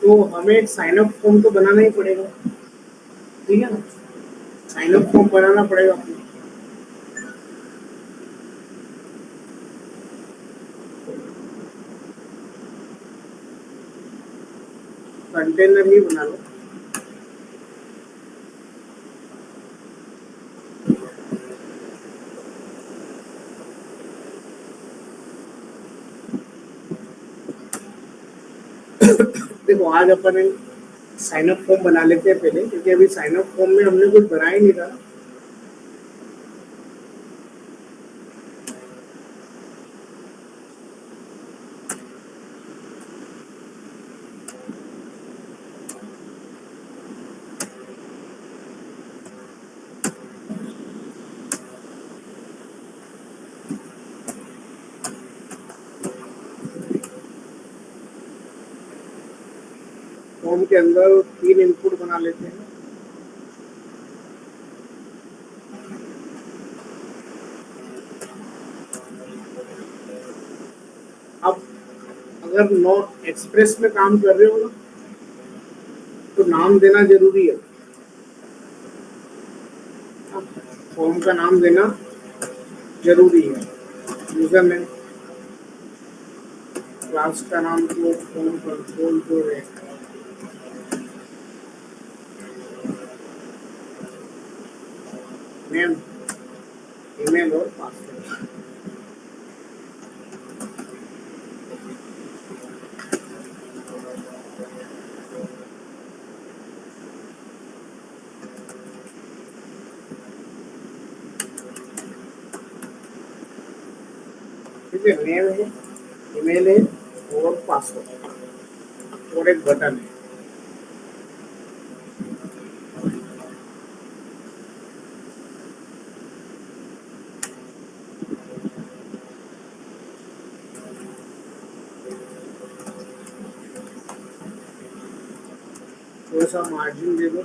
तो हमें एक साइन अप फॉर्म तो बनाना ही पड़ेगा, ठीक है ना। साइन अप फॉर्म बनाना पड़ेगा। कंटेनर ही बना लो। देखो आज अपन साइन अप फॉर्म बना लेते हैं पहले, क्योंकि अभी साइन अप फॉर्म में हमने कुछ भरा ही नहीं था। फॉर्म के अंदर 3 इनपुट बना लेते हैं। अब अगर नो एक्सप्रेस में काम कर रहे हो ना, तो नाम देना जरूरी है। फॉर्म का नाम देना जरूरी है। यूजर नेम, क्लास का नाम तो फॉर्म कंट्रोल जो है, नेम, ईमेल और पासवर्ड। ठीक है, नेम है, ईमेल है और पासवर्ड और एक बटन है। थोड़ा सा मार्जिन दे दो।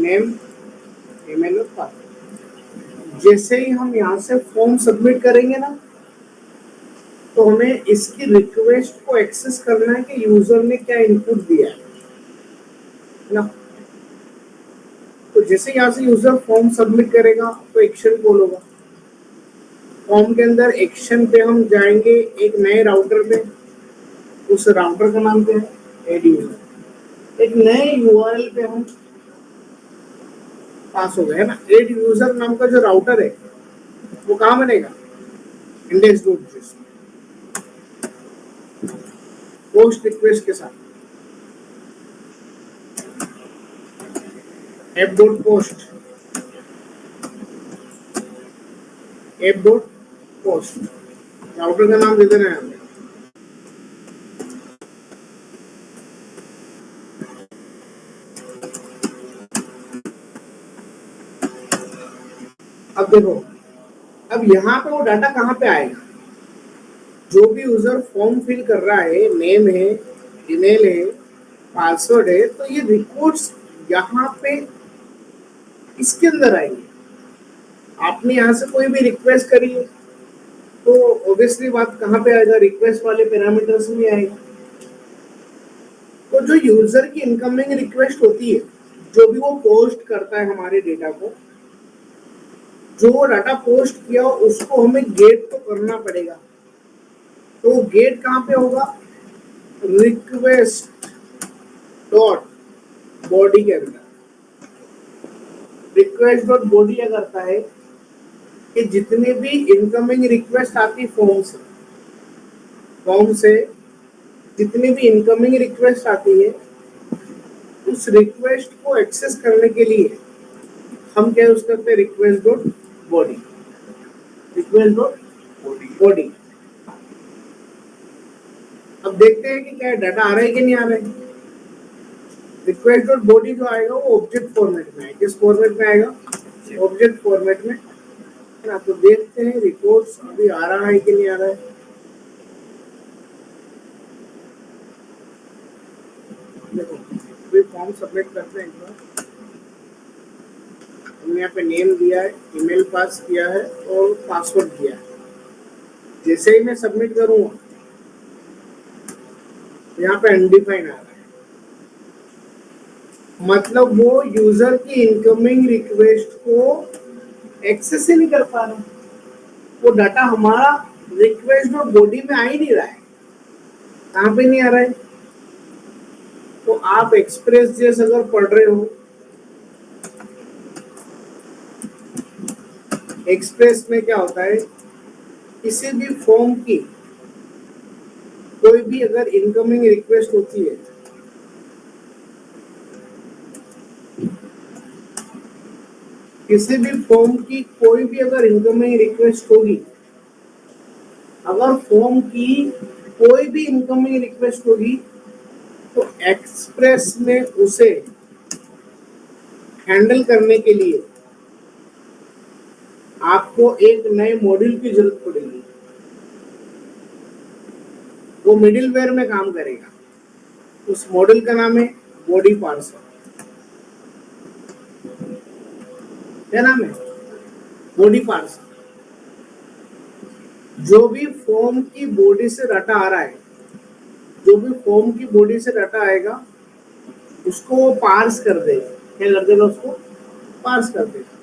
नेम, ईमेल और पासवर्ड। जैसे ही हम यहाँ से फॉर्म सबमिट करेंगे ना, तो हमें इसकी रिक्वेस्ट को एक्सेस करना है कि यूजर ने क्या इनपुट दिया है ना। तो जैसे यहाँ से यूजर फॉर्म सबमिट करेगा तो एक्शन कॉल होगा। फॉर्म के अंदर एक्शन पे हम जाएंगे एक नए राउटर पे, उस राउटर का नाम क्या है, एड यूजर। एक नए यूआरएल पे हम पास हो गए ना। एड यूजर नाम का जो राउटर है वो कहाँ बनेगा, index.js पोस्ट रिक्वेस्ट के साथ। app.post, app.post राउटर का नाम दे देना है। अब देखो, अब यहाँ पे वो डाटा कहाँ पे आएगा, जो भी यूजर फॉर्म फिल कर रहा है, नेम है, ईमेल है, पासवर्ड है, तो ये रिकॉर्ड्स यहाँ पे इसके अंदर आएंगे। आपने यहाँ से कोई भी रिक्वेस्ट करी है तो ऑब्वियसली बात कहाँ पे आएगा, रिक्वेस्ट वाले पैरामीटर्स में आएगा। तो जो यूजर की इनकमिंग रिक्वेस्ट होती है, जो भी वो पोस्ट करता है हमारे डेटा को, जो वो डाटा पोस्ट किया उसको हमें गेट तो करना पड़ेगा। तो गेट कहाँ पे होगा? रिक्वेस्ट डॉट बॉडी के अंदर। रिक्वेस्ट डॉट बॉडी क्या करता है कि जितने भी इनकमिंग रिक्वेस्ट आती फॉर्म से जितनी भी इनकमिंग रिक्वेस्ट आती है, उस रिक्वेस्ट को एक्सेस करने के लिए हम क्या यूज करते हैं? Request dot body. Request dot body. अब देखते हैं कि क्या डाटा आ रहा है कि नहीं आ रहा है। रिक्वेस्ट डॉट बॉडी जो आएगा वो ऑब्जेक्ट फॉर्मेट में है। किस फॉर्मेट में आएगा? ऑब्जेक्ट फॉर्मेट में। तो देखते हैं रिपोर्ट्स अभी आ रहा है कि नहीं आ रहा है। देखो अभी फॉर्म सबमिट करते हैं एक बार। हमने यहाँ पे नेम दिया है, ईमेल पास किया है और पासवर्ड दिया है। जैसे ही मैं सबमिट करूँगा यहाँ पे अनडिफाइंड आ रहा है, मतलब वो यूजर की इनकमिंग रिक्वेस्ट को एक्सेस ही नहीं कर पा रहा। वो डाटा हमारा रिक्वेस्ट और बॉडी में आ ही नहीं रहा है। कहाँ पे नहीं आ रहा है? तो आप एक्सप्रेस जेस अगर पढ़ रहे हो, एक्सप्रेस में क्या होता है, किसी भी फॉर्म की कोई भी अगर इनकमिंग रिक्वेस्ट होती है, किसी भी फॉर्म की कोई भी अगर इनकमिंग रिक्वेस्ट होगी, अगर फॉर्म की कोई भी इनकमिंग रिक्वेस्ट होगी तो एक्सप्रेस में उसे हैंडल करने के लिए आपको एक नए मॉड्यूल की जरूरत पड़ेगी। वो मिडिलवेयर में काम करेगा। उस मॉड्यूल का नाम है बॉडी पार्सर। क्या नाम है? Body parser. जो भी फॉर्म की बॉडी से डाटा आ रहा है, जो भी फॉर्म की बॉडी से डाटा आएगा उसको वो पार्स कर देगा। क्या कर देगा? उसको पार्स कर देगा।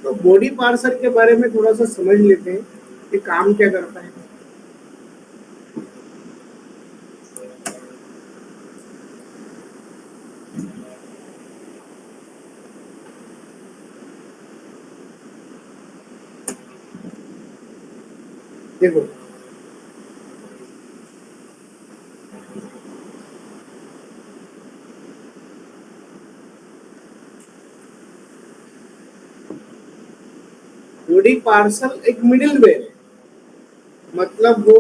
तो बॉडी पार्सर के बारे में थोड़ा सा समझ लेते हैं कि काम क्या करता है। देखो बॉडी पार्सल एक मिडिलवेयर है, मतलब वो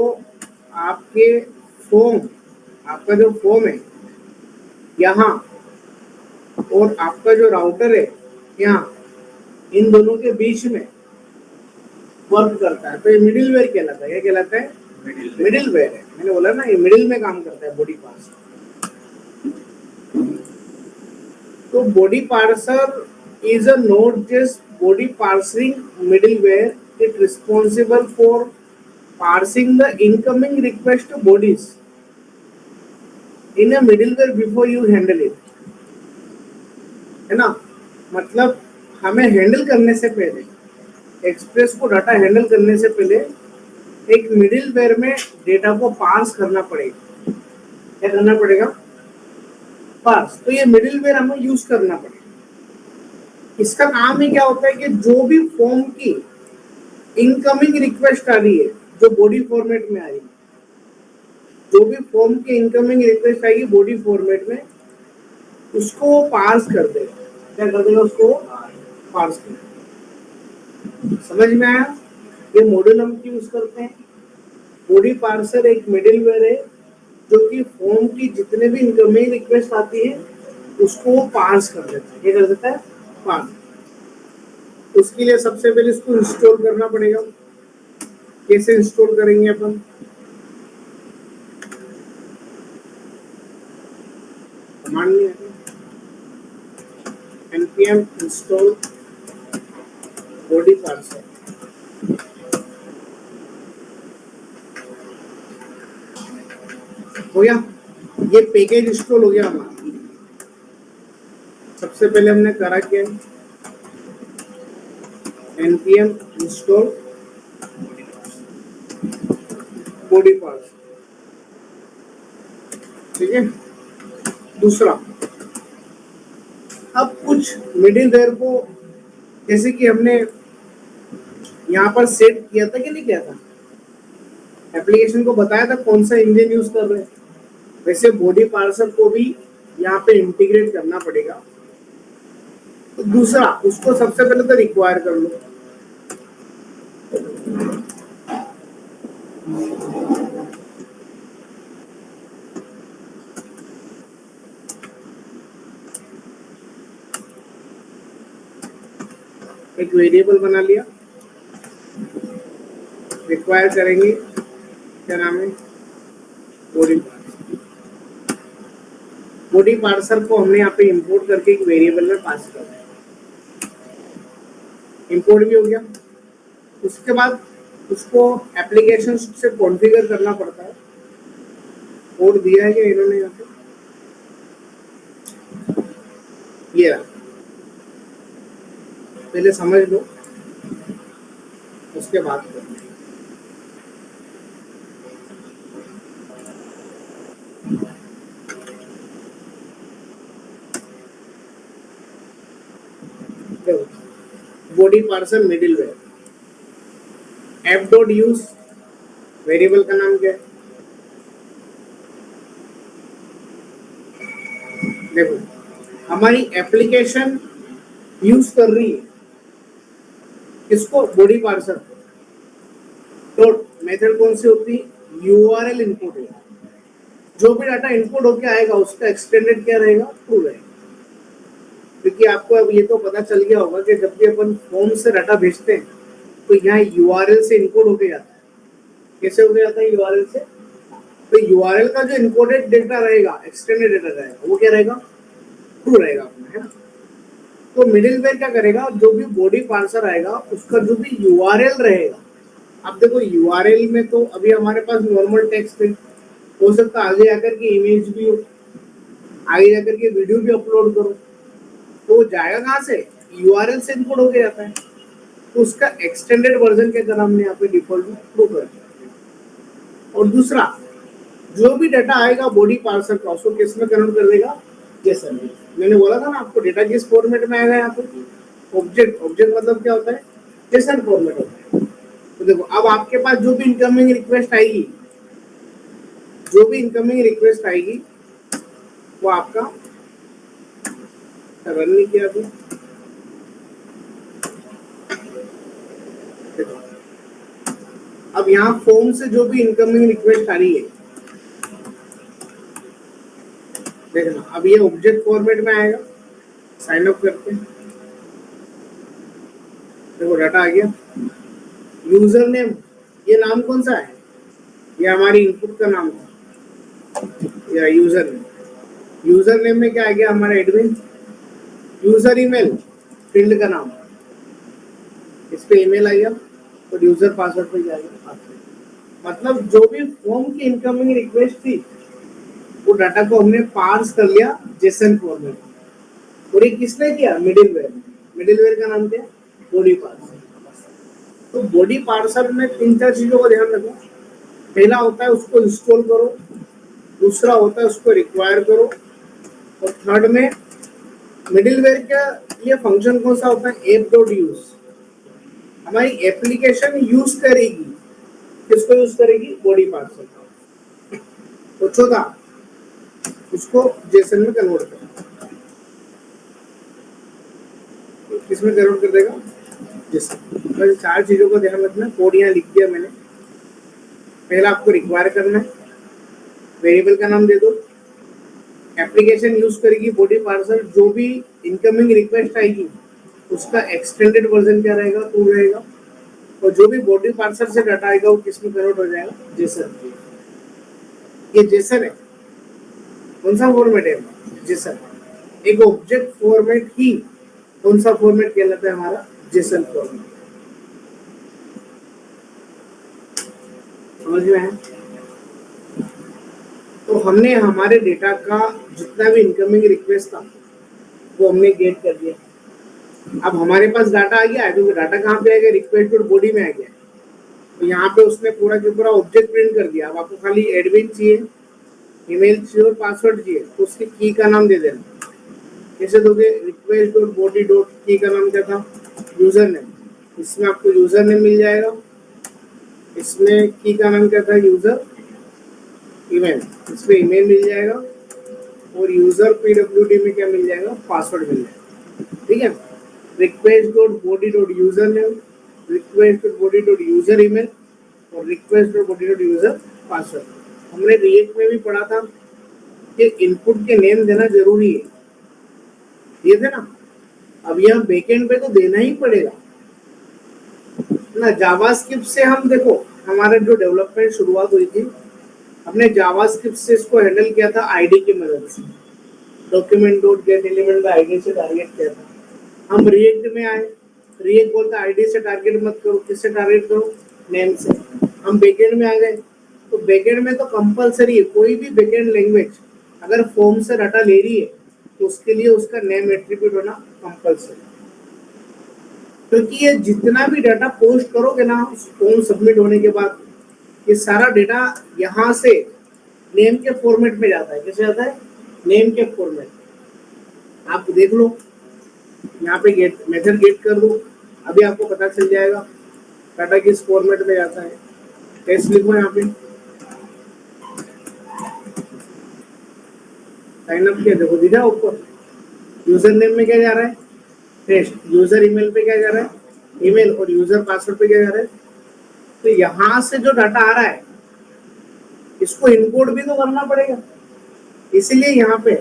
आपके फॉर्म, आपका जो फॉर्म है यहाँ और आपका जो राउटर है यहाँ, इन दोनों के बीच में वर्क करता है। तो ये मिडिलवेयर कहलाता है। क्या कहलाता है? मिडिलवेयर है। मैंने बोला ना, ये मिडिल में काम करता है बॉडी पार्सर। तो body parser is a node just body parsing middleware. It responsible for parsing the incoming request to bodies in a middleware before you handle it. है ना? मतलब हमें हैंडल करने से पहले, एक्सप्रेस को डाटा हैंडल करने से पहले एक मिडिलवेयर में डेटा को पार्स करना पड़ेगा। क्या करना पड़ेगा? पार्स। तो ये मिडिलवेयर हमें यूज करना पड़ेगा। इसका काम ही क्या होता है कि जो भी फॉर्म की इनकमिंग रिक्वेस्ट आ रही है, जो बॉडी फॉर्मेट में आ रही है, जो भी फॉर्म की इनकमिंग रिक्वेस्ट आएगी बॉडी फॉर्मेट में, उसको पार्स कर देगा। क्या कर देगा? उसको पार्स कर देगा। समझ में आया? ये मॉड्यूल हम क्यों यूज करते हैं? बॉडी पार्सर एक मिडिलवेयर है जो कि फॉर्म की जितने भी इनकमिंग रिक्वेस्ट आती है उसको पार्स कर देता है। क्या कर देता है? पार्स। उसके लिए सबसे पहले इसको इंस्टॉल करना पड़ेगा। कैसे इंस्टॉल करेंगे अपन? कमांड नहीं है, npm install body parser। हो गया? ये पैकेज इंस्टॉल हो गया हमारा। सबसे पहले हमने करा क्या? npm install बॉडी पार्ट्स, ठीक है। दूसरा, अब कुछ मिडिलवेयर को जैसे कि हमने यहाँ पर सेट किया था कि नहीं किया था, एप्लीकेशन को बताया था कौन सा इंजन यूज कर रहे हैं, वैसे बॉडी पार्सल को भी यहाँ पे इंटीग्रेट करना पड़ेगा। तो दूसरा, उसको सबसे पहले तो रिक्वायर कर लो। एक वेरिएबल बना लिया, रिक्वायर करेंगे, क्या नाम है, बॉडी पार्सल। बॉडी पार्सल को हमने यहाँ पे इंपोर्ट करके एक वेरिएबल में पास कर दिया, इंपोर्ट भी हो गया। उसके बाद उसको एप्लीकेशन से कॉन्फ़िगर करना पड़ता है। कोड दिया है कि इन्होंने यहाँ पे, ये रहा, पहले समझ लो उसके बाद करो। Body parcel middleware, F dot use, variable का नाम क्या है, देखो हमारी एप्लीकेशन यूज कर रही है किसको, बॉडी पार्सल। तो मेथड कौन सी होती है, यूआरएल इनपुट है। जो भी डाटा इनपुट होके आएगा उसका एक्सटेंडेड क्या रहेगा, ट्रू रहेगा। क्योंकि आपको अब ये तो पता चल गया होगा कि जब भी अपन फॉर्म से डाटा भेजते हैं तो यहाँ यूआरएल से इनकोड होके जाता है। कैसे होके जाता है यूआरएल से, तो यूआरएल का जो इनकोडेड डेटा रहेगा, एक्सटेंडेड डेटा रहेगा, वो क्या रहेगा, ट्रू रहेगा अपना, है ना। तो मिडिलवेयर क्या करेगा, जो भी बॉडी पार्सर आएगा उसका जो भी यूआरएल रहेगा, अब देखो यूआरएल में तो अभी हमारे पास नॉर्मल टेक्स्ट है, हो सकता है आगे जाकर के इमेज भी हो, आगे जाकर के वीडियो भी अपलोड करो, तो वो जाएगा कहाँ से, यूआरएल से इनपुट होके जाता है। तो उसका एक्सटेंडेड वर्जन के तरह हमने यहाँ पे डिफॉल्ट में प्रूव कर दिया। और दूसरा, जो भी डाटा आएगा बॉडी पार्सर का उसको किस में कन्वर्ट कर देगा, जेसन में। मैंने बोला था ना आपको डेटा किस फॉर्मेट में आएगा, यहाँ पे ऑब्जेक्ट, ऑब्जेक्ट मतलब क्या होता है, जेसन फॉर्मेट होता है। तो देखो अब आपके पास जो भी इनकमिंग रिक्वेस्ट आएगी, जो भी इनकमिंग रिक्वेस्ट आएगी वो आपका रन नहीं किया अभी, अब यहाँ फॉर्म से जो भी इनकमिंग रिक्वेस्ट आ रही है, देखना अब ये ऑब्जेक्ट फॉर्मेट में आएगा। साइन अप करते हैं, देखो डाटा आ गया। यूजर नेम, ये नाम कौन सा है, ये हमारी इनपुट का नाम था, या यूजर नेम। यूजर नेम में क्या आ गया, हमारा एडमिन। यूजर ईमेल, फील्ड का नाम, इस पे ईमेल आ गया, और यूजर पासवर्ड पे जाएगा। मतलब जो भी फॉर्म की इनकमिंग रिक्वेस्ट थी वो डाटा को हमने पार्स कर लिया जेसन फॉर्मेट, और ये किसने किया, मिडिलवेयर। मिडिलवेयर का नाम क्या है, बॉडी पार्सर। तो बॉडी पार्सर में 3-4 चीजों का ध्यान रखो। पहला होता है उसको इंस्टॉल करो, दूसरा होता है उसको रिक्वायर करो, और थर्ड में मिडिलवेयर का ये फंक्शन कौन सा होता है, एप डॉट यूज। हमारी एप्लीकेशन यूज करेगी, किसको यूज करेगी, बॉडी पार्सर। तो चौथा, उसको जेसन में कन्वर्ट कर, किसमें कन्वर्ट कर देगा, जेसन। बस 4 चीजों को ध्यान रखना। कोड यहाँ लिख दिया मैंने। पहला आपको रिक्वायर करना है, वेरिएबल का नाम दे दो, एप्लीकेशन यूज करेगी बॉडी पार्सर, जो भी इनकमिंग रिक्वेस्ट आएगी उसका एक्सटेंडेड वर्जन क्या रहेगा, ट्रू रहेगा, और जो भी बॉडी पार्सर से डाटा आएगा वो किसमें कन्वर्ट हो जाएगा, जेसन। ये जेसन है, कौन सा फॉर्मेट है, जेसन। एक ऑब्जेक्ट फॉर्मेट ही कौन सा फॉर्मेट कहलाता है, हमारा जेसन फॉर्मेट। समझ में है। तो हमने हमारे डेटा का जितना भी इनकमिंग रिक्वेस्ट था वो हमने गेट कर दिया। अब हमारे पास डाटा आ गया है, क्योंकि डाटा कहाँ पे आ गया, रिक्वेस्ट डॉट बॉडी में आ गया। तो यहाँ पे उसने पूरा के पूरा ऑब्जेक्ट प्रिंट कर दिया। अब आपको खाली एडमिन चाहिए, ईमेल चाहिए और पासवर्ड चाहिए, तो उसके की का नाम दे देना। कैसे दोगे? रिक्वेस्ट डॉट बॉडी डॉट की का नाम क्या था? User name. इसमें आपको यूजर नेम मिल जाएगा, इसमें की का नाम क्या था? User email. इसमें ईमेल मिल जाएगा और यूजर पीडब्ल्यूडी में क्या मिल जाएगा? पासवर्ड मिल जाएगा। ठीक है। Request dot body dot user name, request dot body dot user email और request dot body dot user password. हमने रिएक्ट में भी पढ़ा था कि इनपुट के नेम देना जरूरी है, ये थे ना। अब यहाँ बैकएंड पे तो देना ही पड़ेगा ना। जावास्क्रिप्ट से हम देखो, हमारा जो डेवलपमेंट शुरुआत हुई थी, हमने जावास्क्रिप्ट से इसको हैंडल किया था आईडी की मदद से। डॉक्यूमेंट डॉट गेट एलिमेंट का आईडी से टारगेट किया था। हम रिएक्ट में आए, रिएक्ट बोलता आईडी से टारगेट मत करो, किससे टारगेट करो? नेम से। हम बैकएंड में आ गए, तो बैकएंड में तो कंपलसरी है, कोई भी बैकएंड लैंग्वेज अगर फॉर्म से डाटा ले रही है तो उसके लिए उसका नेम एट्रीब्यूट होना कंपलसरी। क्योंकि ये जितना भी डाटा पोस्ट करोगे ना फॉर्म सबमिट होने के बाद, ये सारा डेटा यहाँ से नेम के फॉर्मेट में जाता है। कैसे जाता है? नेम के फॉर्मेट। आप देख लो, यहाँ पे गेट मेथड गेट कर दो, अभी आपको पता चल जाएगा डाटा किस फॉर्मेट में जाता है। टेस्ट लिखो यहाँ पे, साइन अप किया, देखो दिखा ऊपर यूजर नेम में क्या जा रहा है? टेस्ट। यूजर ईमेल पे क्या जा रहा है? ईमेल। और यूजर पासवर्ड पे क्या जा रहा है? तो यहाँ से जो डाटा आ रहा है इसको इनकोड भी तो करना पड़ेगा, इसीलिए यहाँ पे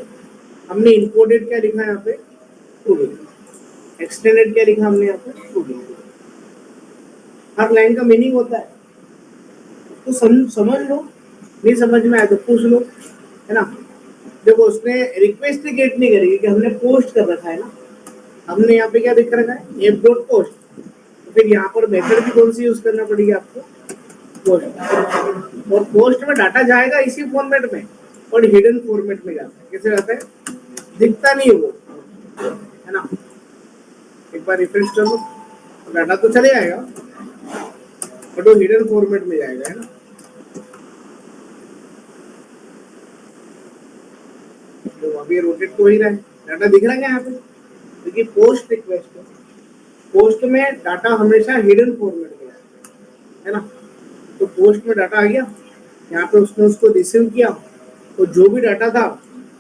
हमने इनकोडेड क्या लिखा है? यहाँ पे ट्रू लिखा। एक्सटेंडेड क्या लिखा हमने यहाँ पे? ट्रू लिखा। हर लाइन का मीनिंग होता है, तो समझ लो, नहीं समझ में आए तो पूछ लो, है ना। देखो उसने रिक्वेस्ट गेट नहीं करेगी कि हमने पोस्ट कर रखा है ना, हमने यहाँ पे क्या लिख रखा है? App dot post. तो फिर यहाँ पर मेथड भी कौन सी यूज करना पड़ेगी आपको? पोस्ट। और पोस्ट में डाटा जाएगा इसी फॉर्मेट में और हिडन फॉर्मेट में जाता है। कैसे जाता है? दिखता नहीं है वो, है ना। एक बार रिफ्रेश कर लो, डाटा तो चले जाएगा बट वो हिडन फॉर्मेट में जाएगा, है ना। तो अभी रोटेट तो ही रहा है, डाटा दिख रहा है यहाँ पे, क्योंकि पोस्ट रिक्वेस्ट है। पोस्ट में डाटा हमेशा हिडन फॉर्मेट में है ना। तो पोस्ट में डाटा आ गया, यहाँ पे उसने उसको रिसीव किया, तो जो भी डाटा था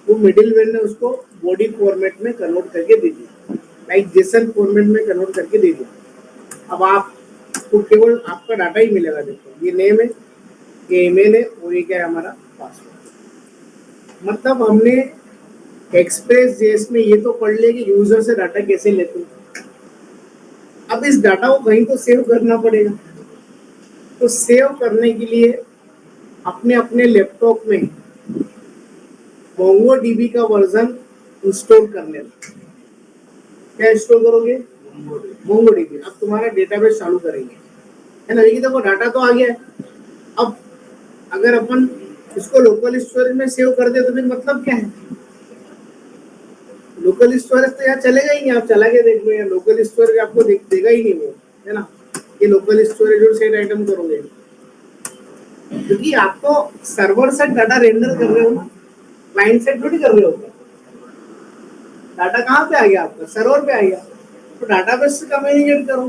वो मिडिलवेयर ने उसको बॉडी फॉर्मेट में कन्वर्ट करके दे दिया, लाइक जेसन फॉर्मेट में कन्वर्ट करके दे दिया। अब आपको केवल आपका डाटा ही मिलेगा। देखो ये नेम है, ये ईमेल है और ये क्या है? हमारा पासवर्ड। मतलब हमने एक्सप्रेस जेएस में ये तो पढ़ लिया कि यूजर से डाटा कैसे लेते हैं। अब इस डाटा को कहीं तो सेव करना पड़ेगा, तो सेव करने के लिए अपने अपने लैपटॉप में MongoDB का वर्जन इंस्टॉल कर लेना। क्या इंस्टॉल करोगे? MongoDB। अब तुम्हारा डेटाबेस चालू करेंगे, है ना। देखिए देखो डाटा तो आ गया है। अब अगर अपन इसको लोकल स्टोरेज में सेव कर दे तो फिर मतलब क्या है? लोकल स्टोरेज तो यहाँ चलेगा ही नहीं। आप चला के देख लो, यहाँ लोकल स्टोरेज आपको देगा ही नहीं वो, है ना। ये लोकल स्टोरेज और सेट आइटम करोगे, क्योंकि आप तो सर्वर से डाटा रेंडर कर रहे हो ना, क्लाइंट साइड थोड़ी कर रहे हो। डाटा कहाँ पे आ गया? आपका सर्वर पे आ गया, तो डाटाबेस से कम्युनिकेट करो।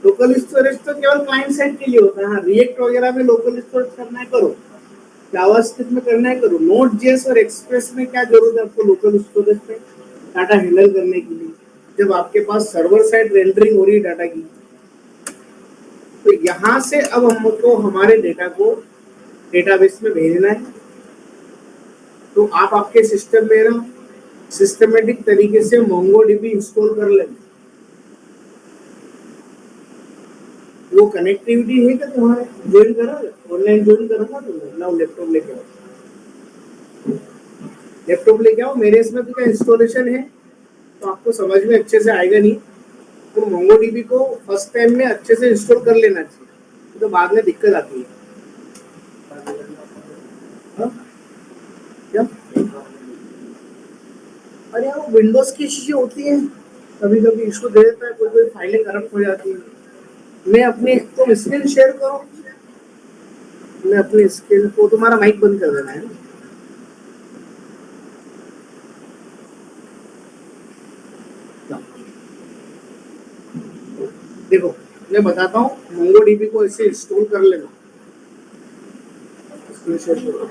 लोकल स्टोरेज तो केवल क्लाइंट साइड के लिए होता है। हाँ, रिएक्ट वगैरह में लोकल स्टोरेज करना है करो, जावास्क्रिप्ट में करना है करो, नोड.जेएस और एक्सप्रेस में क्या जरूरत है आपको लोकल स्टोरेज पे डाटा हैंडल करने के लिए, जब आपके पास सर्वर साइड रेंडरिंग हो रही है डाटा की। तो यहाँ से अब हमको हमारे डेटा को डेटाबेस में भेजना है, तो आप आपके सिस्टम में ना सिस्टमेटिक तरीके से MongoDB इंस्टॉल कर लेना। वो कनेक्टिविटी है क्या तुम्हारे? ज्वाइन करो, ऑनलाइन ज्वाइन करो ना तुमने। लाओ लैपटॉप लेके आओ, लैपटॉप लेके आओ। मेरे इसमें तो क्या इंस्टॉलेशन है, तो आपको समझ में अच्छे से आएगा नहीं। तो MongoDB को फर्स्ट टाइम में अच्छे से इंस्टॉल कर लेना चाहिए, तो बाद में दिक्कत आती है। क्या? अरे यार विंडोज की चीजें होती हैं, कभी कभी इशू दे देता है, कोई कोई फाइलें करप्ट हो जाती है। मैं अपनी तुम स्क्रीन शेयर करो, मैं अपनी स्क्रीन को, तुम्हारा माइक बंद कर देना है ना। देखो मैं बताता हूँ, मोंगोडीबी को ऐसे इंस्टॉल कर लेना। स्क्रीन शेयर करो।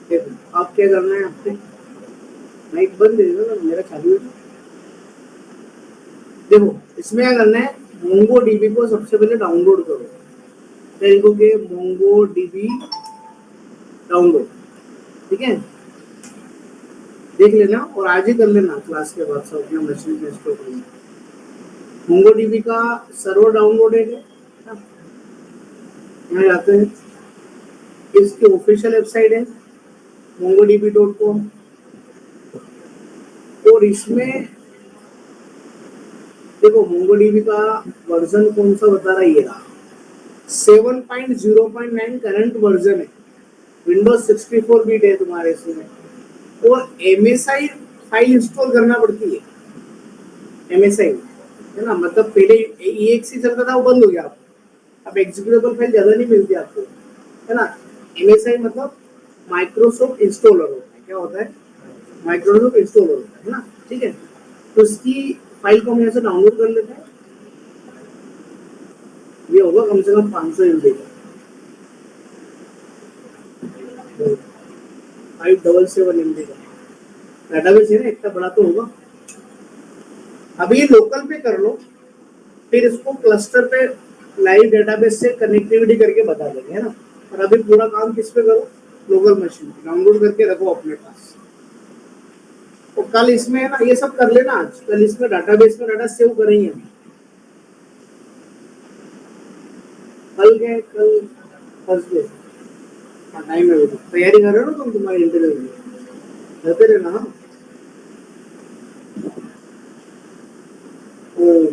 देखो आप क्या करना है, आपने माइक बंद दे दो ना, मेरा चालू है। देखो इसमें क्या करना है, मोंगो डीबी को सबसे पहले डाउनलोड करो। क्या लिखोगे, मोंगो डीबी डाउनलोड, ठीक है, देख लेना और आज ही कर लेना क्लास के बाद सब अपना मशीन में इंस्टॉल कर लेना। मोंगो डीबी का सर्वर डाउनलोड है क्या? यहाँ जाते हैं, इसकी ऑफिशियल वेबसाइट है mongodb.com, और इसमें देखो मोंगोडीबी का वर्जन कौन सा बता रहा है, ये 7.0.9 करंट वर्जन है, विंडोज 64 बिट है तुम्हारे इसमें, और एमएसआई फाइल इंस्टॉल करना पड़ती है। एमएसआई है ना, मतलब पहले EXE चलता था, वो बंद हो गया। अब एग्जीक्यूटेबल फाइल ज्यादा नहीं मिलती आपको, है ना। एमएसआई मतलब माइक्रोसॉफ्ट इंस्टॉलर होता है। क्या होता है? माइक्रोसॉफ्ट इंस्टॉलर होता है ना, ठीक है। तो इसकी फाइल को हम यहाँ से डाउनलोड कर लेते हैं। ये होगा कम से कम 500 MB का, 577 MB का डाटाबेस है ना, इतना बड़ा तो होगा। अभी ये लोकल पे कर लो, फिर इसको क्लस्टर पे लाइव डेटाबेस से कनेक्टिविटी करके बता देंगे, है ना। और अभी पूरा काम किस पे करो, लोकल मशीन पे डाउनलोड करके रखो अपने पास। और कल इसमें है ना, ये सब कर लेना, आज कल इसमें डाटाबेस में डाटा सेव करेंगे हम। कल गए, कल थर्सडे, टाइम है, तैयारी कर रहे हो ना तुम तुम्हारे इंटरव्यू की, रहते रहना ना। ओ,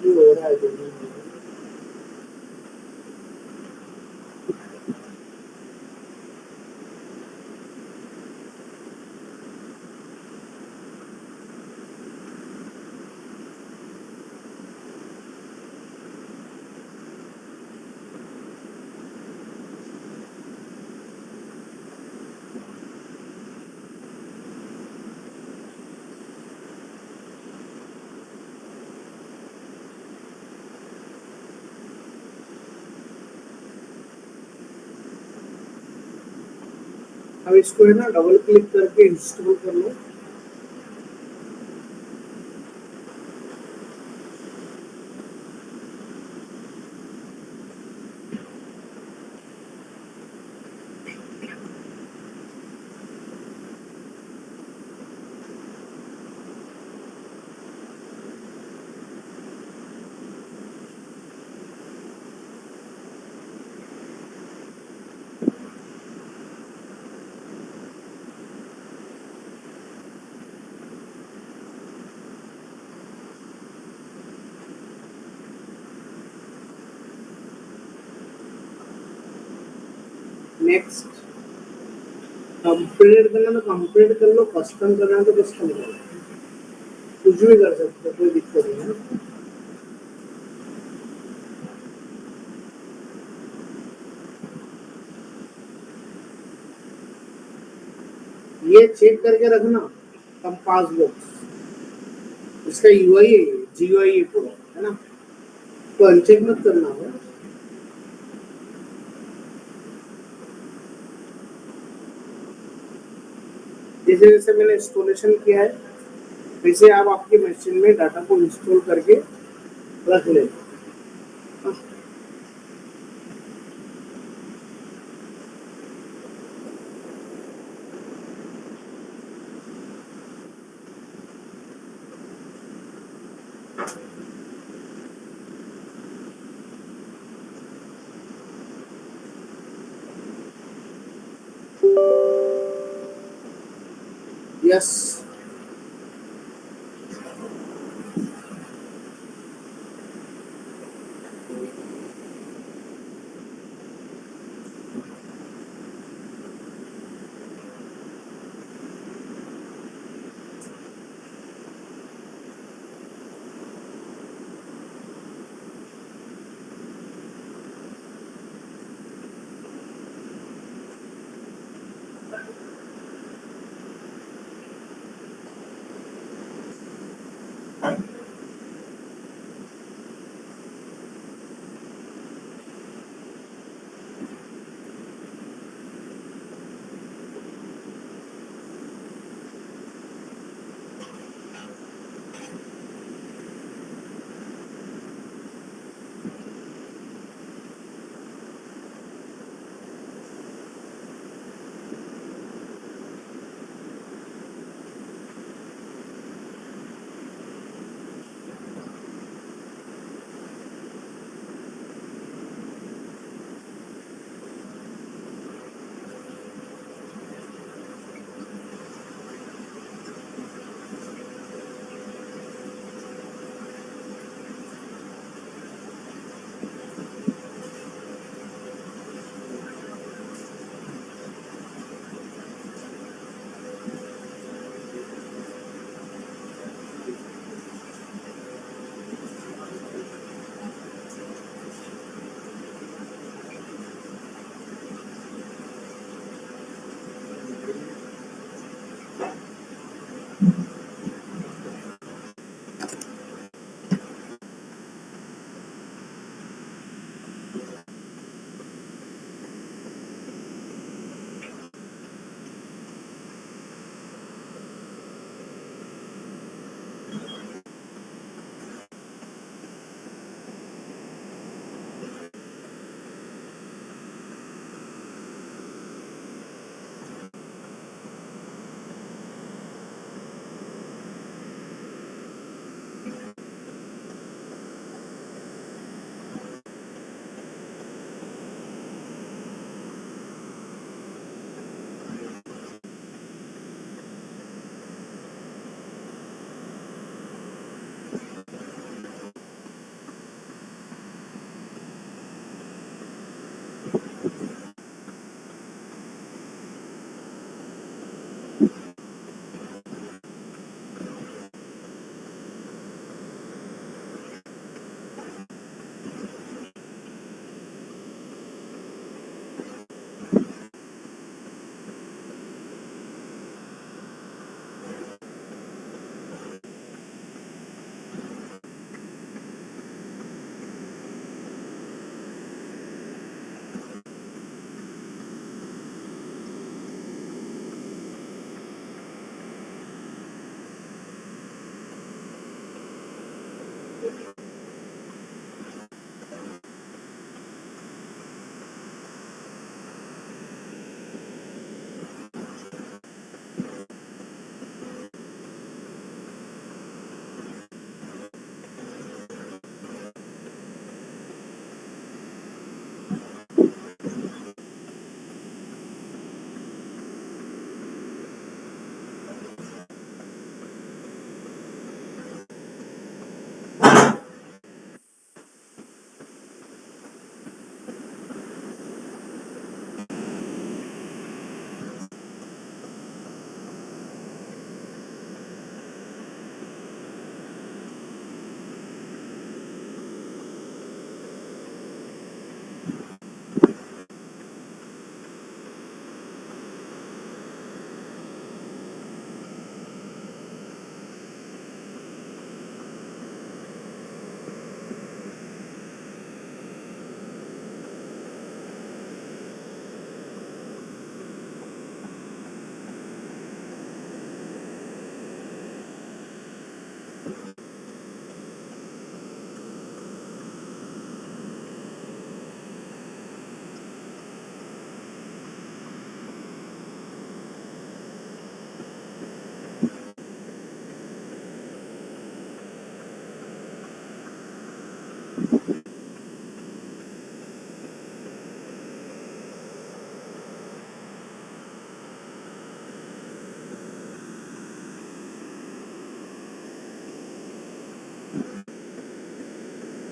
हो रहा है। अब इसको है ना डबल क्लिक करके इंस्टॉल कर लो। नेक्स्ट कंप्लीट करना तो कंप्लीट कर लो, कस्टम करना तो कस्टम कर लो, कुछ भी कर सकते हो, कोई दिक्कत नहीं है। ये चेक करके रखना कंपास बॉक्स, इसका यूआई है, ये जीयूआई है पूरा, है ना। तो अनचेक मत करना है। जैसे जैसे मैंने इंस्टॉलेशन किया है वैसे आप आपकी मशीन में डाटा को इंस्टॉल करके रख लें। यस।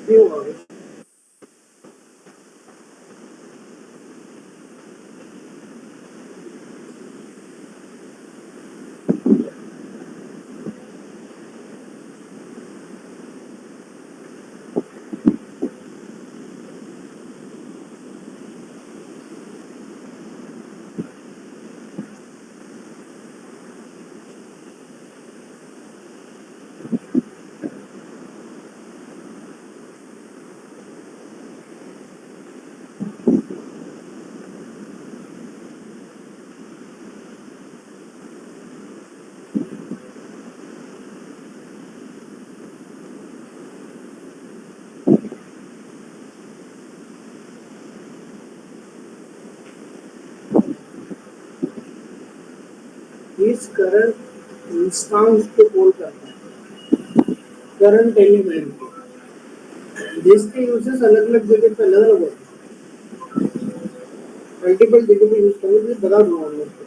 नहीं होगा अभी। इस करंट इंस्टांस को कॉल करता है करंट एलिमेंट को, जिसके यूजेस अलग अलग जगह पे अलग अलग होते हैं। मल्टीपल जगह पे यूज करेंगे बता दूंगा हम लोग को।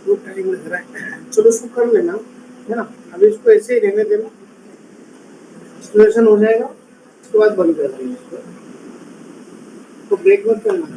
वो टाइम लग रहा है, चलो उसको कर लेना। है ना। अभी इसको ऐसे ही रहने देना, इंस्टॉलेशन हो जाएगा, उसके बाद बंद कर देंगे इसको, तो ब्रेक मत करना।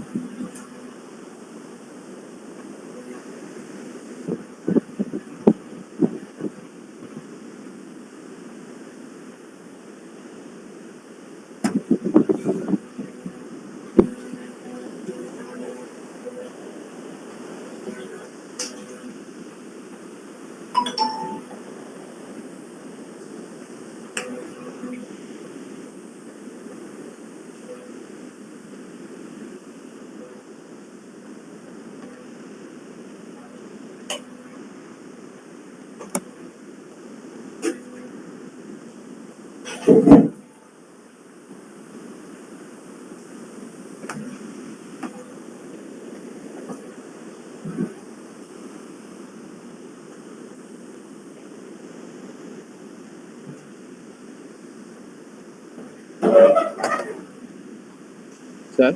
सर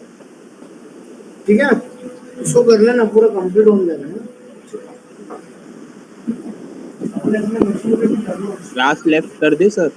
ठीक है ना, इसको कर लेना, पूरा कंप्लीट होने देना है। क्लास लेफ्ट कर दे सर।